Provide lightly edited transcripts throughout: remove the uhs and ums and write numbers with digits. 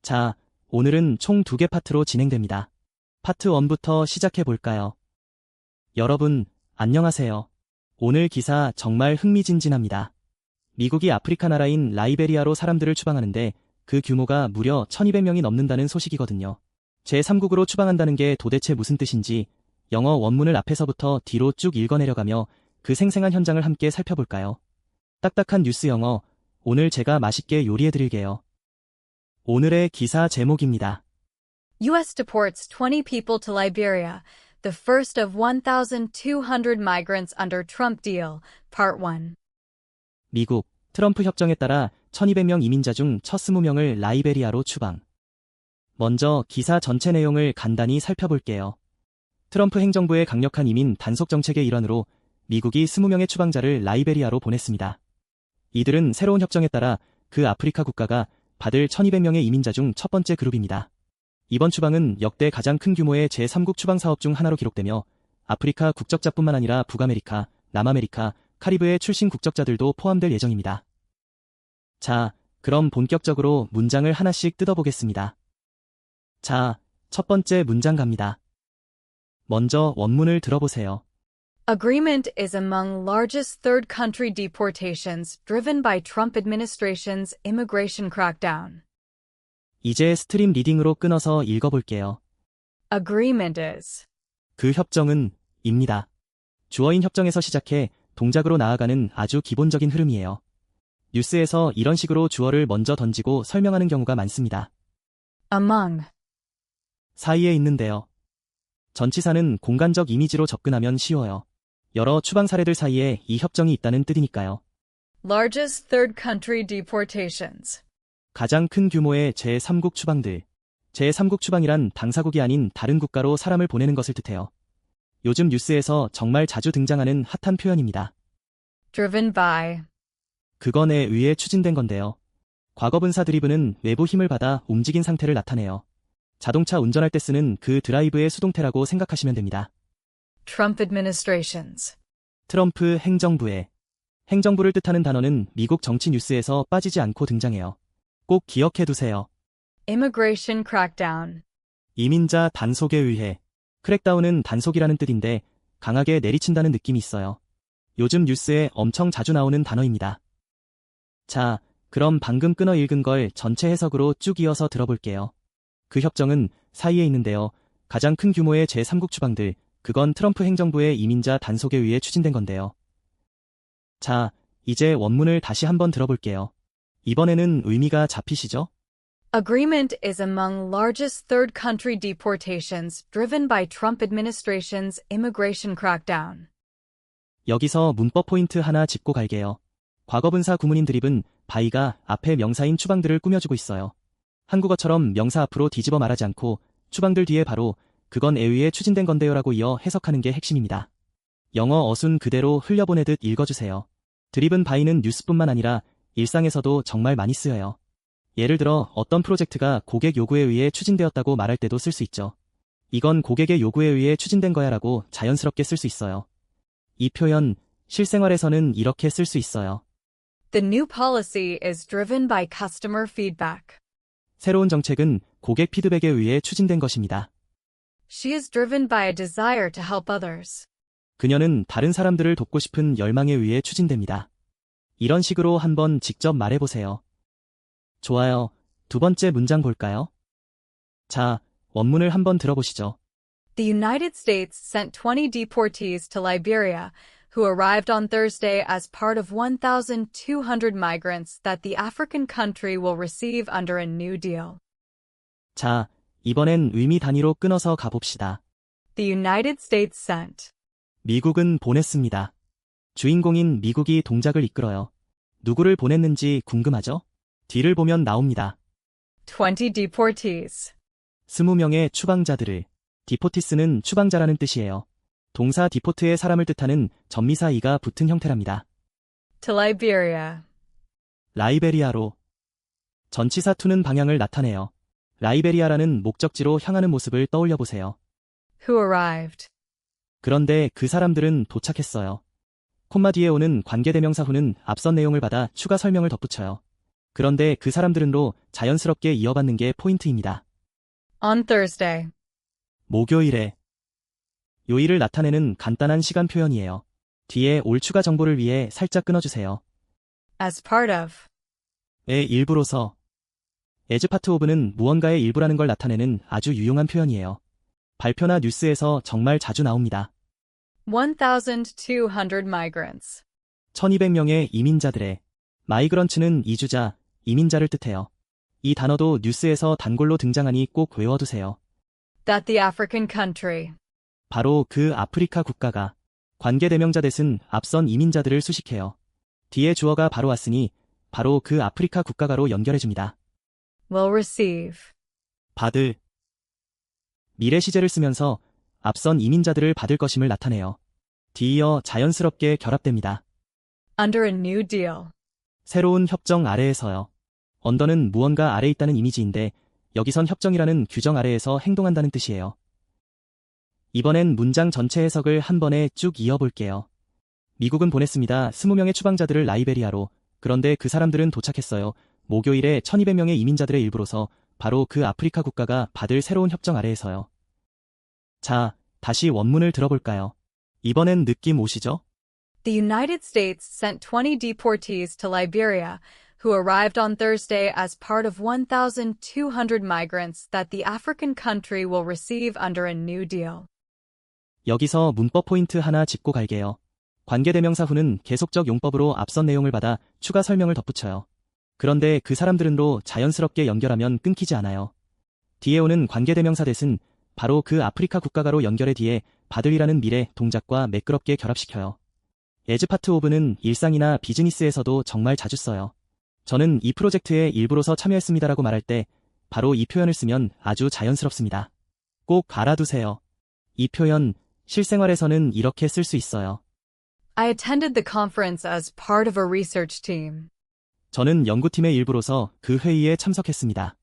자, 오늘은 총 2개 파트로 진행됩니다. 파트 1부터 시작해 볼까요? 여러분, 안녕하세요. 오늘 기사 정말 흥미진진합니다. 미국이 아프리카 나라인 라이베리아로 사람들을 추방하는데 그 규모가 무려 1200명이 넘는다는 소식이거든요. 제3국으로 추방한다는 게 도대체 무슨 뜻인지 영어 원문을 앞에서부터 뒤로 쭉 읽어내려가며 그 생생한 현장을 함께 살펴볼까요? 딱딱한 뉴스 영어, 오늘 제가 맛있게 요리해드릴게요. 오늘의 기사 제목입니다. U.S. deports 20 people to Liberia, the first of 1,200 migrants under Trump deal, Part 1. 미국, 트럼프 협정에 따라 1200명 이민자 중 첫 20명을 라이베리아로 추방. 먼저 기사 전체 내용을 간단히 살펴볼게요. 트럼프 행정부의 강력한 이민 단속 정책의 일환으로 미국이 20명의 추방자를 라이베리아로 보냈습니다. 이들은 새로운 협정에 따라 그 아프리카 국가가 받을 1200명의 이민자 중 첫 번째 그룹입니다. 이번 추방은 역대 가장 큰 규모의 제3국 추방 사업 중 하나로 기록되며 아프리카 국적자뿐만 아니라 북아메리카, 남아메리카, 카리브해 출신 국적자들도 포함될 예정입니다. 자, 그럼 본격적으로 문장을 하나씩 뜯어보겠습니다. 자, 첫 번째 문장 갑니다. 먼저 원문을 들어보세요. Agreement is among largest third country deportations driven by Trump administration's immigration crackdown. 이제 스트림 리딩으로 끊어서 읽어볼게요. Agreement is 그 협정은 입니다. 주어인 협정에서 시작해 동작으로 나아가는 아주 기본적인 흐름이에요. 뉴스에서 이런 식으로 주어를 먼저 던지고 설명하는 경우가 많습니다. among 사이에 있는데요. 전치사는 공간적 이미지로 접근하면 쉬워요. 여러 추방 사례들 사이에 이 협정이 있다는 뜻이니까요. largest third country deportations. 가장 큰 규모의 제3국 추방들. 제3국 추방이란 당사국이 아닌 다른 국가로 사람을 보내는 것을 뜻해요. 요즘 뉴스에서 정말 자주 등장하는 핫한 표현입니다. driven by 그건에 의해 추진된 건데요. 과거분사 드리브는 외부 힘을 받아 움직인 상태를 나타내요. 자동차 운전할 때 쓰는 그 드라이브의 수동태라고 생각하시면 됩니다. Trump administrations. 트럼프 행정부의 행정부를 뜻하는 단어는 미국 정치 뉴스에서 빠지지 않고 등장해요. 꼭 기억해두세요. Immigration crackdown. 이민자 단속에 의해 크랙다운은 단속이라는 뜻인데 강하게 내리친다는 느낌이 있어요. 요즘 뉴스에 엄청 자주 나오는 단어입니다. 자, 그럼 방금 끊어 읽은 걸 전체 해석으로 쭉 이어서 들어볼게요. 그 협정은 사이에 있는데요. 가장 큰 규모의 제3국 추방들, 그건 트럼프 행정부의 이민자 단속에 의해 추진된 건데요. 자, 이제 원문을 다시 한번 들어볼게요. 이번에는 의미가 잡히시죠? Agreement is among largest third country deportations driven by Trump administration's immigration crackdown. 여기서 문법 포인트 하나 짚고 갈게요. 과거분사 구문인 드립은 by가 앞에 명사인 추방들을 꾸며주고 있어요. 한국어처럼 명사 앞으로 뒤집어 말하지 않고 추방들 뒤에 바로 그건 에 의해 추진된 건데요라고 이어 해석하는 게 핵심입니다. 영어 어순 그대로 흘려보내듯 읽어주세요. 드립은 by는 뉴스뿐만 아니라 일상에서도 정말 많이 쓰여요. 예를 들어 어떤 프로젝트가 고객 요구에 의해 추진되었다고 말할 때도 쓸 수 있죠. 이건 고객의 요구에 의해 추진된 거야 라고 자연스럽게 쓸 수 있어요. 이 표현 실생활에서는 이렇게 쓸 수 있어요. The new policy is driven by customer feedback. 새로운 정책은 고객 피드백에 의해 추진된 것입니다. She is driven by a desire to help others. 그녀는 다른 사람들을 돕고 싶은 열망에 의해 추진됩니다. 이런 식으로 한번 직접 말해보세요. 좋아요. 두 번째 문장 볼까요? 자, 원문을 한번 들어보시죠. The United States sent 20 deportees to Liberia, who arrived on Thursday as part of 1,200 migrants that the African country will receive under a new deal. 자, 이번엔 의미 단위로 끊어서 가봅시다. The United States sent. 미국은 보냈습니다. 주인공인 미국이 동작을 이끌어요. 누구를 보냈는지 궁금하죠? 뒤를 보면 나옵니다. 20 deportees. 20명의 추방자들을. 디포티스는 추방자라는 뜻이에요. 동사 디포트에 사람을 뜻하는 전미사 이가 붙은 형태랍니다. To Liberia. 라이베리아로. 전치사 to는 방향을 나타내요. 라이베리아라는 목적지로 향하는 모습을 떠올려 보세요. Who arrived. 그런데 그 사람들은 도착했어요. 콤마 뒤에 오는 관계대명사 who는 앞선 내용을 받아 추가 설명을 덧붙여요. 그런데 그 사람들은로 자연스럽게 이어받는 게 포인트입니다. On Thursday. 목요일에 요일을 나타내는 간단한 시간 표현이에요. 뒤에 올 추가 정보를 위해 살짝 끊어주세요. As part of. 의 일부로서 as part of는 무언가의 일부라는 걸 나타내는 아주 유용한 표현이에요. 발표나 뉴스에서 정말 자주 나옵니다. 1,200 migrants. 1200명의 이민자들의 마이그런츠는 이주자, 이민자를 뜻해요. 이 단어도 뉴스에서 단골로 등장하니 꼭 외워두세요. That the African country. 바로 그 아프리카 국가가 관계대명사 대신 앞선 이민자들을 수식해요. 뒤에 주어가 바로 왔으니 바로 그 아프리카 국가가로 연결해줍니다. Will receive. 받을 미래 시제를 쓰면서 앞선 이민자들을 받을 것임을 나타내요. 뒤이어 자연스럽게 결합됩니다. Under a new deal. 새로운 협정 아래에서요. 언더는 무언가 아래 있다는 이미지인데 여기선 협정이라는 규정 아래에서 행동한다는 뜻이에요. 이번엔 문장 전체 해석을 한 번에 쭉 이어볼게요. 미국은 보냈습니다. 20명의 추방자들을 라이베리아로. 그런데 그 사람들은 도착했어요. 목요일에 1200명의 이민자들의 일부로서 바로 그 아프리카 국가가 받을 새로운 협정 아래에서요. 자, 다시 원문을 들어볼까요? 이번엔 느낌 오시죠? The United States sent 20 deportees to Liberia, who arrived on Thursday as part of 1,200 migrants that the African country will receive under a new deal. 여기서 문법 포인트 하나 짚고 갈게요. 관계대명사 후는 계속적 용법으로 앞선 내용을 받아 추가 설명을 덧붙여요. 그런데 그 사람들은로 자연스럽게 연결하면 끊기지 않아요. 뒤에 오는 관계대명사 대신 바로 그 아프리카 국가가로 연결해 뒤에 받을이라는 미래 동작과 매끄럽게 결합시켜요. as part of는 일상이나 비즈니스에서도 정말 자주 써요. 저는 이 프로젝트의 일부로서 참여했습니다라고 말할 때 바로 이 표현을 쓰면 아주 자연스럽습니다. 꼭 알아두세요. 이 표현 실생활에서는 이렇게 쓸 수 있어요. I attended the conference as part of a research team. 저는 연구팀의 일부로서 그 회의에 참석했습니다.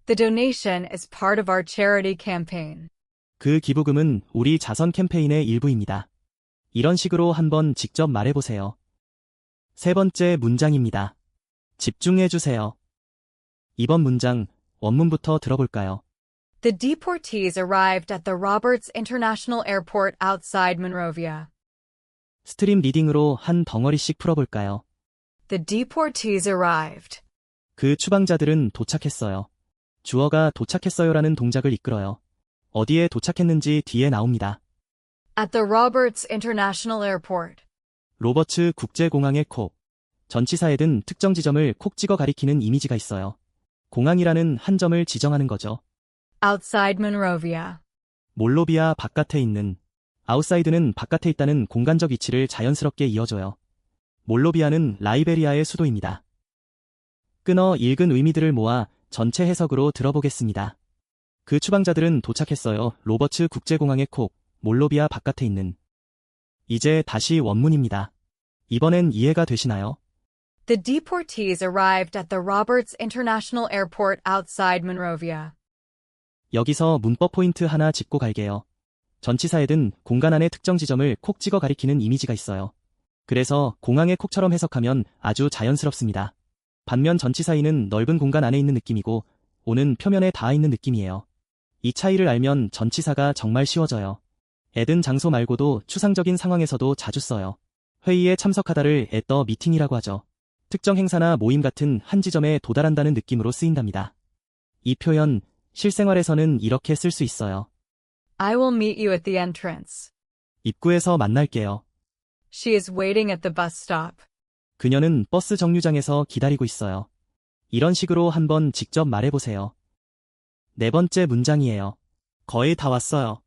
The donation is part of our charity campaign. 그 기부금은 우리 자선 캠페인의 일부입니다. 이런 식으로 한번 직접 말해보세요. 세 번째 문장입니다. 집중해주세요. 이번 문장 원문부터 들어볼까요? The deportees arrived at the Roberts International Airport outside Monrovia. 스트림 리딩으로 한 덩어리씩 풀어볼까요? The deportees arrived. 그 추방자들은 도착했어요. 주어가 도착했어요라는 동작을 이끌어요. 어디에 도착했는지 뒤에 나옵니다. At the Roberts International Airport. 로버츠 국제공항의 콕. 전치사에 든 특정 지점을 콕 찍어 가리키는 이미지가 있어요. 공항이라는 한 점을 지정하는 거죠. Outside Monrovia. 몰로비아 바깥에 있는, 아웃사이드는 바깥에 있다는 공간적 위치를 자연스럽게 이어줘요. 몰로비아는 라이베리아의 수도입니다. 끊어 읽은 의미들을 모아 전체 해석으로 들어보겠습니다. 그 추방자들은 도착했어요. 로버츠 국제공항의 콕, 몰로비아 바깥에 있는. 이제 다시 원문입니다. 이번엔 이해가 되시나요? The deportees arrived at the Roberts International Airport outside Monrovia. 여기서 문법 포인트 하나 짚고 갈게요. 전치사에 든 공간 안의 특정 지점을 콕 찍어 가리키는 이미지가 있어요. 그래서 공항의 콕처럼 해석하면 아주 자연스럽습니다. 반면 전치사이는 넓은 공간 안에 있는 느낌이고 오는 표면에 닿아 있는 느낌이에요. 이 차이를 알면 전치사가 정말 쉬워져요. 애든 장소 말고도 추상적인 상황에서도 자주 써요. 회의에 참석하다를 at the meeting이라고 하죠. 특정 행사나 모임 같은 한 지점에 도달한다는 느낌으로 쓰인답니다. 이 표현 실생활에서는 이렇게 쓸 수 있어요. I will meet you at the entrance. 입구에서 만날게요. She is waiting at the bus stop. 그녀는 버스 정류장에서 기다리고 있어요. 이런 식으로 한번 직접 말해보세요. 네 번째 문장이에요. 거의 다 왔어요.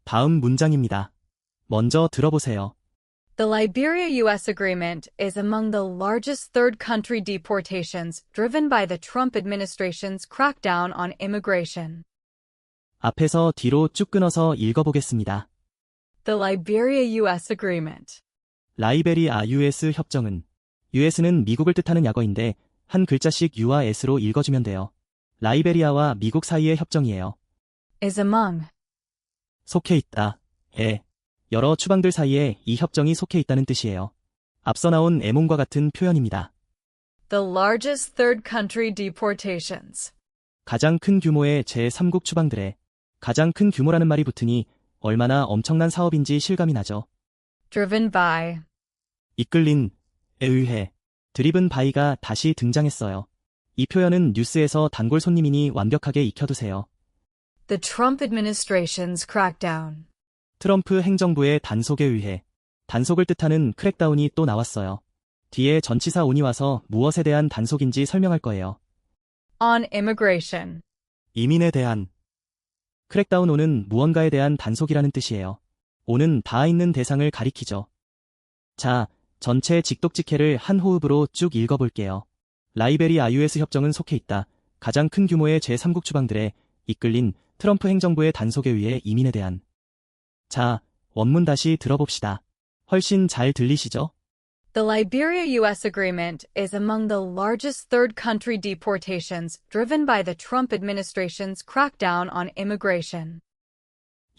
다음 문장입니다. 먼저 들어보세요. The Liberia-U.S. agreement is among the largest third country deportations driven by the Trump administration's crackdown on immigration. 앞에서 뒤로 쭉 끊어서 읽어보겠습니다. The Liberia-U.S. agreement. 라이베리아 US 협정은 US는 미국을 뜻하는 약어인데 한 글자씩 U와 S로 읽어주면 돼요. 라이베리아와 미국 사이의 협정이에요. Is among. 속해 있다. 여러 추방들 사이에 이 협정이 속해 있다는 뜻이에요. 앞서 나온 에몬과 같은 표현입니다. The largest third country deportations. 가장 큰 규모의 제3국 추방들에 가장 큰 규모라는 말이 붙으니 얼마나 엄청난 사업인지 실감이 나죠. Driven by. 이끌린, 에 의해, 드리븐 바이가 다시 등장했어요. 이 표현은 뉴스에서 단골 손님이니 완벽하게 익혀두세요. The Trump administration's crackdown. 트럼프 행정부의 단속에 의해, 단속을 뜻하는 크랙다운이 또 나왔어요. 뒤에 전치사 온이 와서 무엇에 대한 단속인지 설명할 거예요. On immigration. 이민에 대한. 크랙다운 온은 무언가에 대한 단속이라는 뜻이에요. 온은 닿아 있는 대상을 가리키죠. 자, 전체 직독직해를 한 호흡으로 쭉 읽어볼게요. 라이베리아 US 협정은 속해 있다. 가장 큰 규모의 제3국 추방들에 이끌린 트럼프 행정부의 단속에 의해 이민에 대한. 자, 원문 다시 들어봅시다. 훨씬 잘 들리시죠? The Liberia-US agreement is among the largest third country deportations driven by the Trump administration's crackdown on immigration.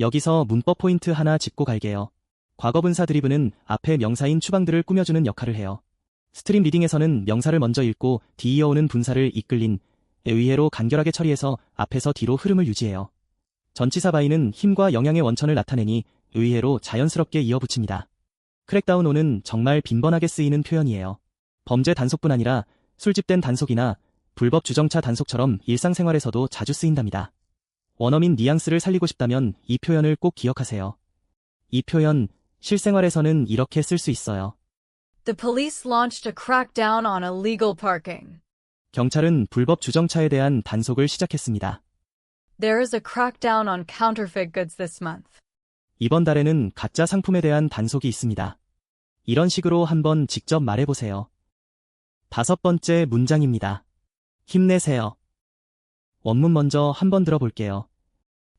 여기서 문법 포인트 하나 짚고 갈게요. 과거분사 드리븐은 앞에 명사인 추방들을 꾸며주는 역할을 해요. 스트림 리딩에서는 명사를 먼저 읽고 뒤 이어오는 분사를 이끌린, 에 의해로 간결하게 처리해서 앞에서 뒤로 흐름을 유지해요. 전치사 바이는 힘과 영향의 원천을 나타내니 의해로 자연스럽게 이어붙입니다. 크랙다운 온은 정말 빈번하게 쓰이는 표현이에요. 범죄 단속뿐 아니라 술집된 단속이나 불법 주정차 단속처럼 일상생활에서도 자주 쓰인답니다. 원어민 뉘앙스를 살리고 싶다면 이 표현을 꼭 기억하세요. 이 표현, 실생활에서는 이렇게 쓸 수 있어요. The police launched a crackdown on illegal parking. 경찰은 불법 주정차에 대한 단속을 시작했습니다. There is a crackdown on counterfeit goods this month. 이번 달에는 가짜 상품에 대한 단속이 있습니다. 이런 식으로 한번 직접 말해보세요. 5번째 문장입니다. 힘내세요. 원문 먼저 한번 들어볼게요.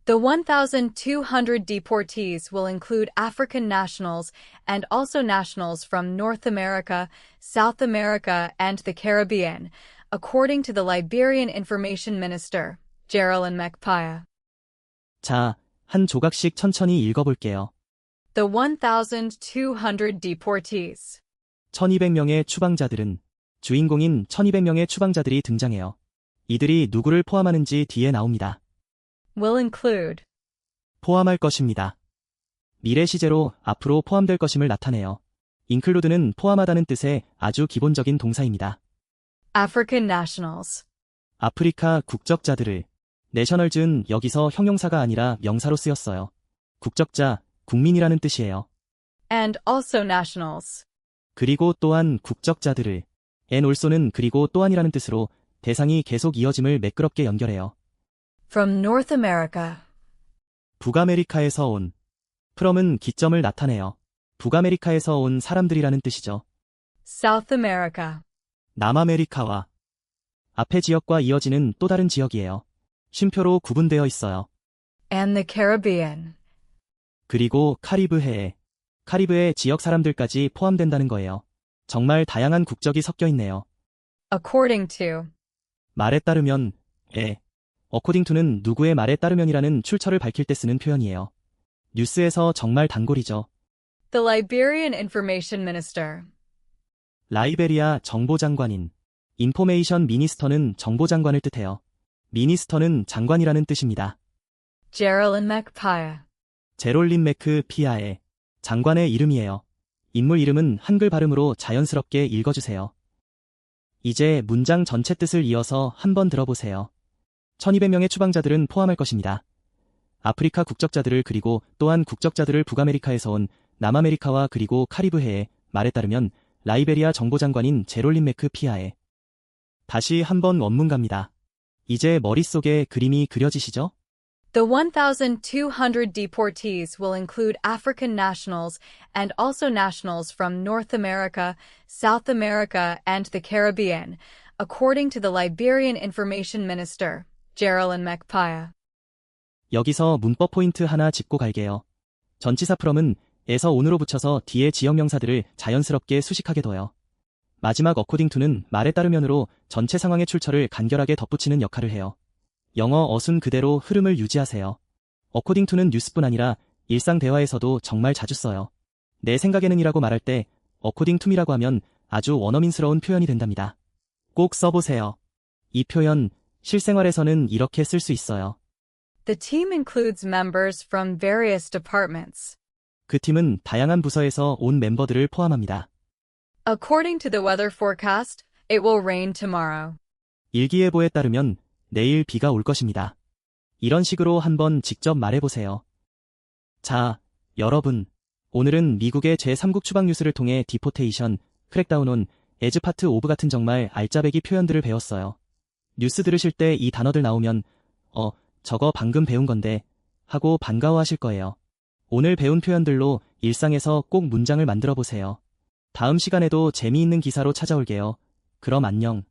The 1,200 deportees will include African nationals and also nationals from North America, South America, and the Caribbean, according to the Liberian Information Minister, Geraldine Mcpia. 자, 한 조각씩 천천히 읽어볼게요. The 1,200 deportees 1200명의 추방자들은 주인공인 1200명의 추방자들이 등장해요. 이들이 누구를 포함하는지 뒤에 나옵니다. will include 포함할 것입니다. 미래 시제로 앞으로 포함될 것임을 나타내요. include는 포함하다는 뜻의 아주 기본적인 동사입니다. African nationals 아프리카 국적자들을 내셔널즈는 여기서 형용사가 아니라 명사로 쓰였어요. 국적자, 국민이라는 뜻이에요. and also nationals 그리고 또한 국적자들을 and also는 그리고 또한이라는 뜻으로 대상이 계속 이어짐을 매끄럽게 연결해요. from North America 북아메리카에서 온 from은 기점을 나타내요. 북아메리카에서 온 사람들이라는 뜻이죠. South America 남아메리카와 앞의 지역과 이어지는 또 다른 지역이에요. 쉼표로 구분되어 있어요. and the Caribbean 그리고 카리브해 지역 사람들까지 포함된다는 거예요. 정말 다양한 국적이 섞여 있네요. according to 말에 따르면, according to는 누구의 말에 따르면이라는 출처를 밝힐 때 쓰는 표현이에요. 뉴스에서 정말 단골이죠. the Liberian Information Minister 라이베리아 정보장관인 인포메이션 미니스터는 정보장관을 뜻해요. 미니스터는 장관이라는 뜻입니다. Geraldine Mcpia 제롤린 매크 피아의 장관의 이름이에요. 인물 이름은 한글 발음으로 자연스럽게 읽어주세요. 이제 문장 전체 뜻을 이어서 한번 들어보세요. 1200명의 추방자들은 포함할 것입니다. 아프리카 국적자들을 그리고 또한 국적자들을 북아메리카에서 온 남아메리카와 그리고 카리브해에 말에 따르면 라이베리아 정보장관인 제롤린 매크 피아에 다시 한번 원문 갑니다. 이제 머릿속에 그림이 그려지시죠? The 1,200 deportees will include African nationals and also nationals from North America, South America, and the Caribbean, according to the Liberian Information Minister, Geraldine Mcpia. 여기서 문법 포인트 하나 짚고 갈게요. 전치사 from은 에서 on으로 붙여서 뒤에 지역명사들을 자연스럽게 수식하게 둬요. 마지막 according to는 말에 따르면으로 전체 상황의 출처를 간결하게 덧붙이는 역할을 해요. 영어 어순 그대로 흐름을 유지하세요. according to는 뉴스뿐 아니라 일상 대화에서도 정말 자주 써요. 내 생각에는 이라고 말할 때 according to me라고 하면 아주 원어민스러운 표현이 된답니다. 꼭 써보세요. 이 표현 실생활에서는 이렇게 쓸 수 있어요. The team includes members from various departments. 그 팀은 다양한 부서에서 온 멤버들을 포함합니다. According to the weather forecast, it will rain tomorrow. 일기예보에 따르면 내일 비가 올 것입니다. 이런 식으로 한번 직접 말해보세요. 자, 여러분. 오늘은 미국의 제3국 추방 뉴스를 통해 디포테이션, 크랙다운 온, 에즈 파트 오브 같은 정말 알짜배기 표현들을 배웠어요. 뉴스 들으실 때 이 단어들 나오면 저거 방금 배운 건데 하고 반가워하실 거예요. 오늘 배운 표현들로 일상에서 꼭 문장을 만들어 보세요. 다음 시간에도 재미있는 기사로 찾아올게요. 그럼 안녕.